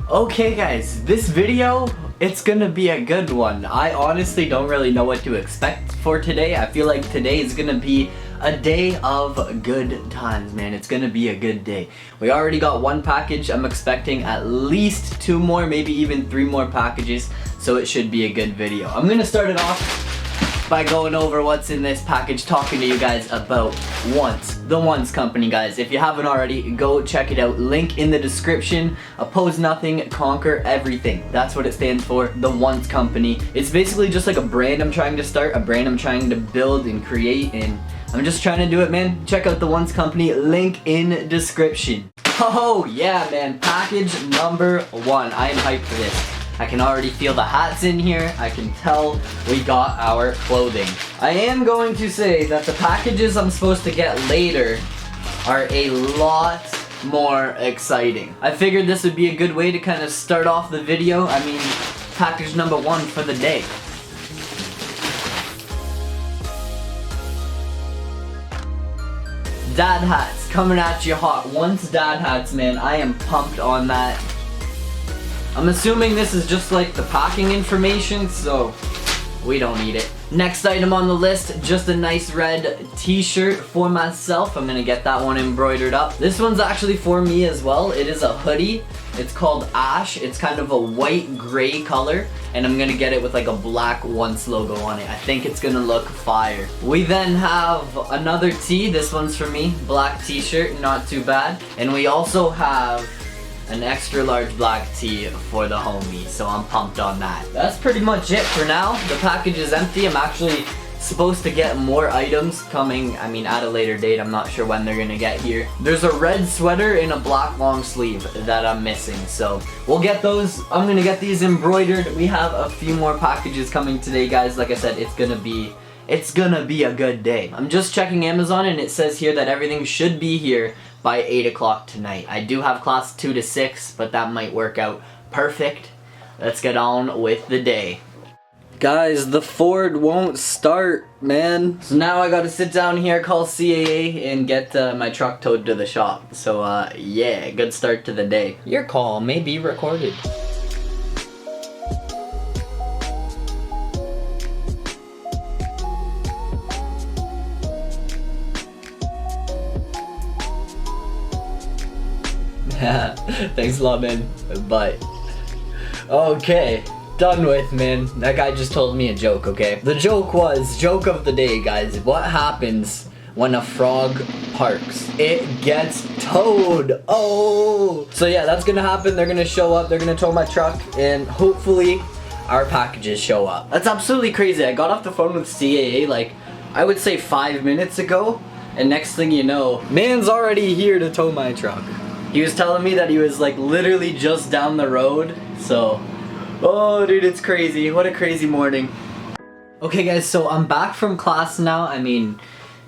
Okay guys, this video, it's gonna be a good one. I honestly don't really know what to expect for today. I feel like today is gonna be a day of good times, man. It's gonna be a good day. We already got one package. I'm expecting at least 2 more, maybe even 3 more packages, so it should be a good video. I'm gonna start it off by going over what's in this package, talking to you guys about the Once Company, guys. If you haven't already, go check it out. Link in the description. Oppose nothing, conquer everything. That's what it stands for, the Once Company. It's basically just like a brand I'm trying to start, a brand I'm trying to build and create, and I'm just trying to do it, man. Check out the Once Company, link in description. Oh yeah, man, package number 1. I am hyped for this. I can already feel the hats in here. I can tell we got our clothing. I am going to say that the packages I'm supposed to get later are a lot more exciting. I figured this would be a good way to kind of start off the video. I mean, package number 1 for the day. Dad hats coming at you hot. Once dad hats, man. I am pumped on that. I'm assuming this is just like the packing information, so we don't need it. Next item on the list, just a nice red t-shirt for myself. I'm gonna get that one embroidered up. This one's actually for me as well. It is a hoodie. It's called Ash. It's kind of a white gray color, and I'm gonna get it with like a black Once logo on it. I think it's gonna look fire. We then have another tee. This one's for me. Black t-shirt, not too bad. And we also have an extra large black tee for the homie, so I'm pumped on that. That's pretty much it for now. The package is empty. I'm actually supposed to get more items coming, I mean, at a later date. I'm not sure when they're gonna get here. There's a red sweater and a black long sleeve that I'm missing, so we'll get those. I'm gonna get these embroidered. We have a few more packages coming today, guys. Like I said, it's gonna be a good day. I'm just checking Amazon and it says here that everything should be here by 8 o'clock tonight. I do have class 2 to 6, but that might work out perfect. Let's get on with the day. Guys, the Ford won't start, man. So now I gotta sit down here, call CAA, and get my truck towed to the shop. So yeah, good start to the day. Your call may be recorded. Thanks a lot, man. But okay, done with, man. That guy just told me a joke, okay? The joke of the day, guys. What happens when a frog parks? It gets towed. Oh! So yeah, that's gonna happen. They're gonna show up, they're gonna tow my truck, and hopefully our packages show up. That's absolutely crazy. I got off the phone with CAA like, I would say 5 minutes ago, and next thing you know, man's already here to tow my truck. He was telling me that he was like literally just down the road, so, oh dude, it's crazy. What a crazy morning. Okay guys, so I'm back from class now. I mean,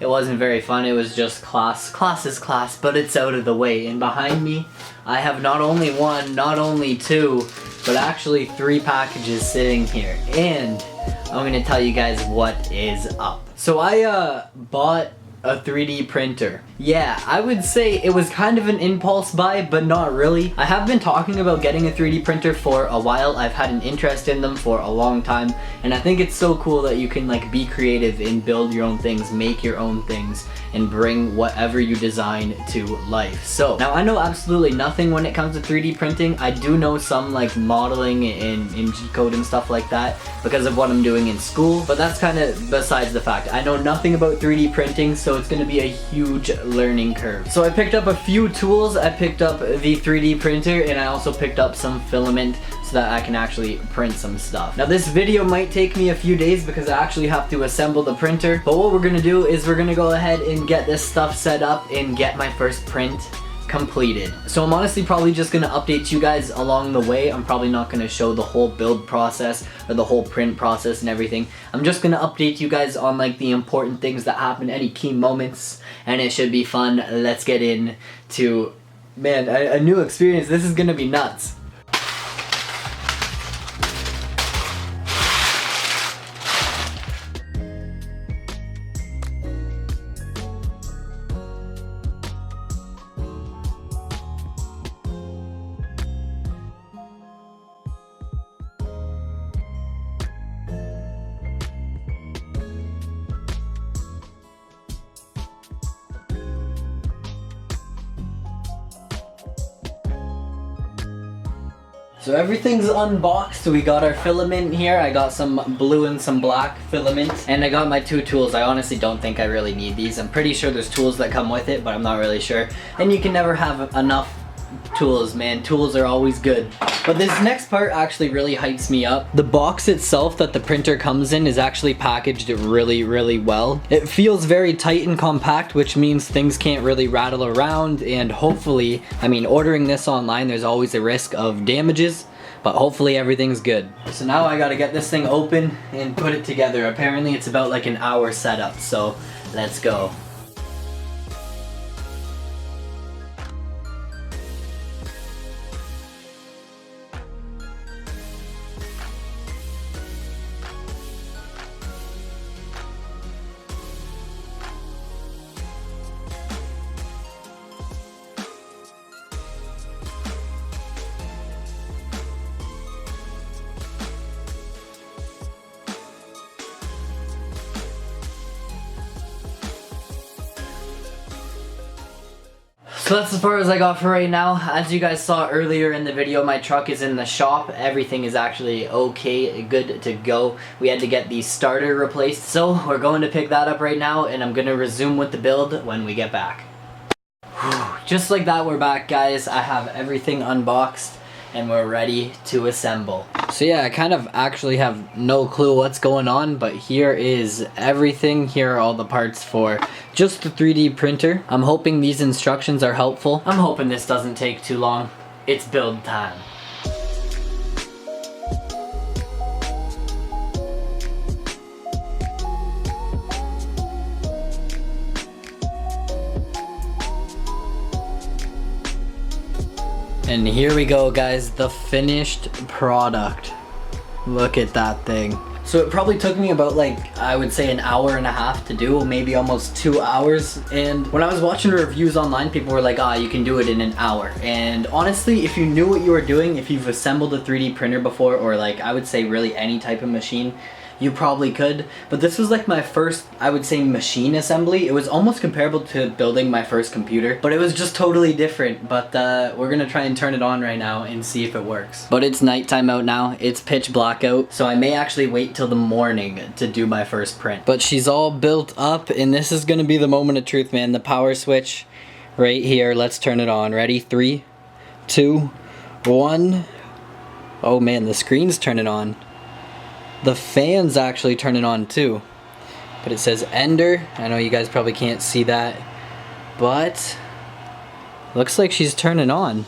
it wasn't very fun, it was just class. Class is class, but it's out of the way. And behind me, I have not only 1, not only 2, but actually 3 packages sitting here. And I'm gonna tell you guys what is up. So I bought a 3D printer. Yeah, I would say it was kind of an impulse buy, but not really. I have been talking about getting a 3D printer for a while. I've had an interest in them for a long time, and I think it's so cool that you can like be creative and build your own things, make your own things, and bring whatever you design to life. So now I know absolutely nothing when it comes to 3D printing. I do know some like modeling in G-code and stuff like that because of what I'm doing in school, but that's kind of besides the fact. I know nothing about 3D printing, so it's going to be a huge learning curve. So I picked up a few tools. I picked up the 3D printer, and I also picked up some filament so that I can actually print some stuff. Now this video might take me a few days because I actually have to assemble the printer, but what we're gonna do is we're gonna go ahead and get this stuff set up and get my first print completed. So I'm honestly probably just gonna update you guys along the way. I'm probably not gonna show the whole build process or the whole print process and everything. I'm just gonna update you guys on like the important things that happen, any key moments, and it should be fun. Let's get into, man, a new experience. This is gonna be nuts. So everything's unboxed. We got our filament here. I got some blue and some black filament. And I got my 2 tools. I honestly don't think I really need these. I'm pretty sure there's tools that come with it, but I'm not really sure. And you can never have enough tools, man. Tools are always good. But this next part actually really hypes me up. The box itself that the printer comes in is actually packaged really, really well. It feels very tight and compact, which means things can't really rattle around, and hopefully, I mean, ordering this online, there's always a risk of damages, but hopefully everything's good. So now I gotta get this thing open and put it together. Apparently it's about like an hour setup, so let's go. So that's as far as I got for right now. As you guys saw earlier in the video, my truck is in the shop. Everything is actually okay, good to go. We had to get the starter replaced, so we're going to pick that up right now, and I'm gonna resume with the build when we get back. Just like that, we're back, guys. I have everything unboxed and we're ready to assemble. So yeah, I kind of actually have no clue what's going on, but here is everything. Here are all the parts for just the 3D printer. I'm hoping these instructions are helpful. I'm hoping this doesn't take too long. It's build time. And here we go, guys, the finished product. Look at that thing. So it probably took me about, like, I would say an hour and a half to do, maybe almost 2 hours. And when I was watching reviews online, people were like, you can do it in an hour. And honestly, if you knew what you were doing, if you've assembled a 3D printer before, or like, I would say really any type of machine, you probably could. But this was like my first, I would say, machine assembly. It was almost comparable to building my first computer, but it was just totally different. But we're gonna try and turn it on right now and see if it works. But it's nighttime out now. It's pitch black out, so I may actually wait till the morning to do my first print. But she's all built up, and this is gonna be the moment of truth, man. The power switch right here. Let's turn it on. Ready? 3, 2, 1. Oh man, the screen's turning on. The fan's actually turning on too. But it says Ender. I know you guys probably can't see that, but looks like she's turning on.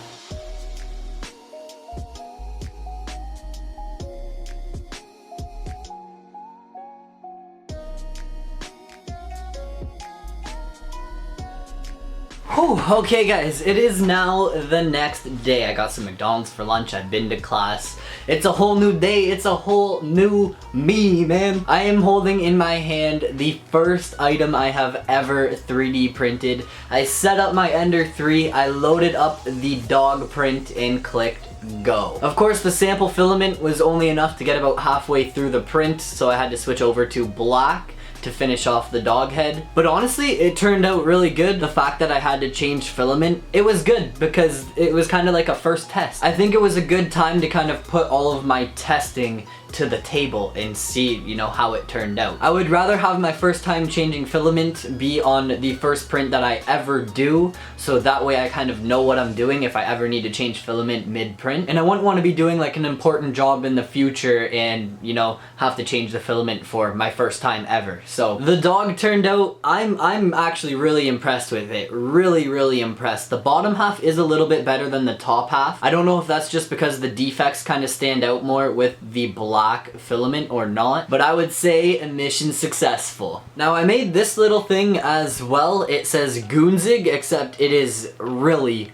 Whew, okay guys, it is now the next day. I got some McDonald's for lunch, I've been to class. It's a whole new day, it's a whole new me, man. I am holding in my hand the first item I have ever 3D printed. I set up my Ender 3, I loaded up the dog print and clicked go. Of course, the sample filament was only enough to get about halfway through the print, so I had to switch over to black to finish off the dog head. But honestly, it turned out really good. The fact that I had to change filament, it was good because it was kind of like a first test. I think it was a good time to kind of put all of my testing to the table and see, you know, how it turned out. I would rather have my first time changing filament be on the first print that I ever do, so that way I kind of know what I'm doing if I ever need to change filament mid-print. And I wouldn't want to be doing like an important job in the future and, you know, have to change the filament for my first time ever. So the dog turned out, I'm actually really impressed with it. Really impressed. The bottom half is a little bit better than the top half. I don't know if that's just because the defects kind of stand out more with the black filament or not, but I would say mission successful. Now I made this little thing as well. It says Goonzig, except it is really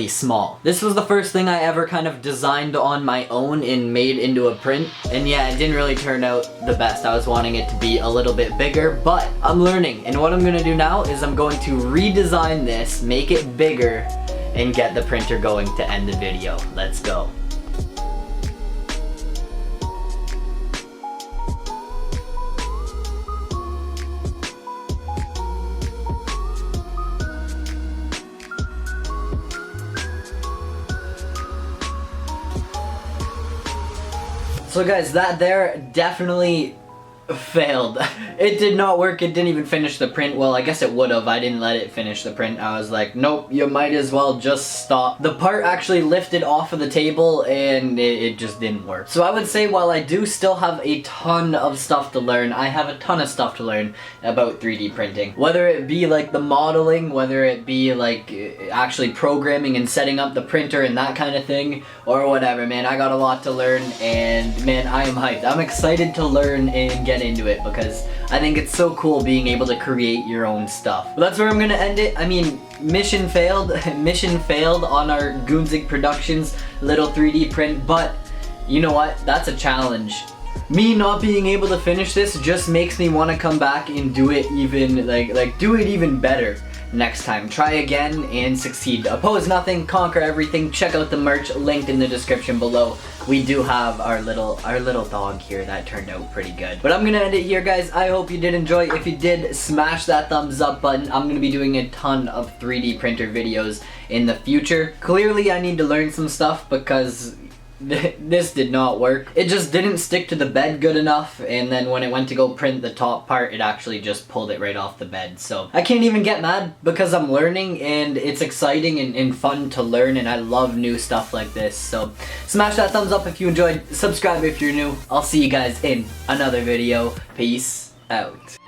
small. This was the first thing I ever kind of designed on my own and made into a print, and yeah, it didn't really turn out the best. I was wanting it to be a little bit bigger, but I'm learning, and what I'm gonna do now is I'm going to redesign this, make it bigger, and get the printer going to end the video. Let's go. So guys, that there definitely failed. It did not work. It didn't even finish the print. Well, I guess it would have. I didn't let it finish the print. I was like, nope, you might as well just stop. The part actually lifted off of the table and it just didn't work. So I would say while I do still have a ton of stuff to learn, I have a ton of stuff to learn about 3D printing. Whether it be like the modeling, whether it be like actually programming and setting up the printer and that kind of thing, or whatever, man, I got a lot to learn and man, I am hyped. I'm excited to learn and get into it because I think it's so cool being able to create your own stuff. But that's where I'm gonna end it. I mean, mission failed. Mission failed on our Goonzig Productions little 3D print, but you know what? That's a challenge. Me not being able to finish this just makes me want to come back and do it even do it even better next time. Try again and succeed. Oppose nothing, conquer everything. Check out the merch linked in the description below. We do have our little dog here that turned out pretty good. But I'm gonna end it here, guys. I hope you did enjoy. If you did, smash that thumbs up button. I'm gonna be doing a ton of 3D printer videos in the future. Clearly I need to learn some stuff because this did not work. It just didn't stick to the bed good enough, and then when it went to go print the top part, it actually just pulled it right off the bed. So I can't even get mad because I'm learning and it's exciting and fun to learn, and I love new stuff like this. So smash that thumbs up if you enjoyed, subscribe if you're new. I'll see you guys in another video. Peace out.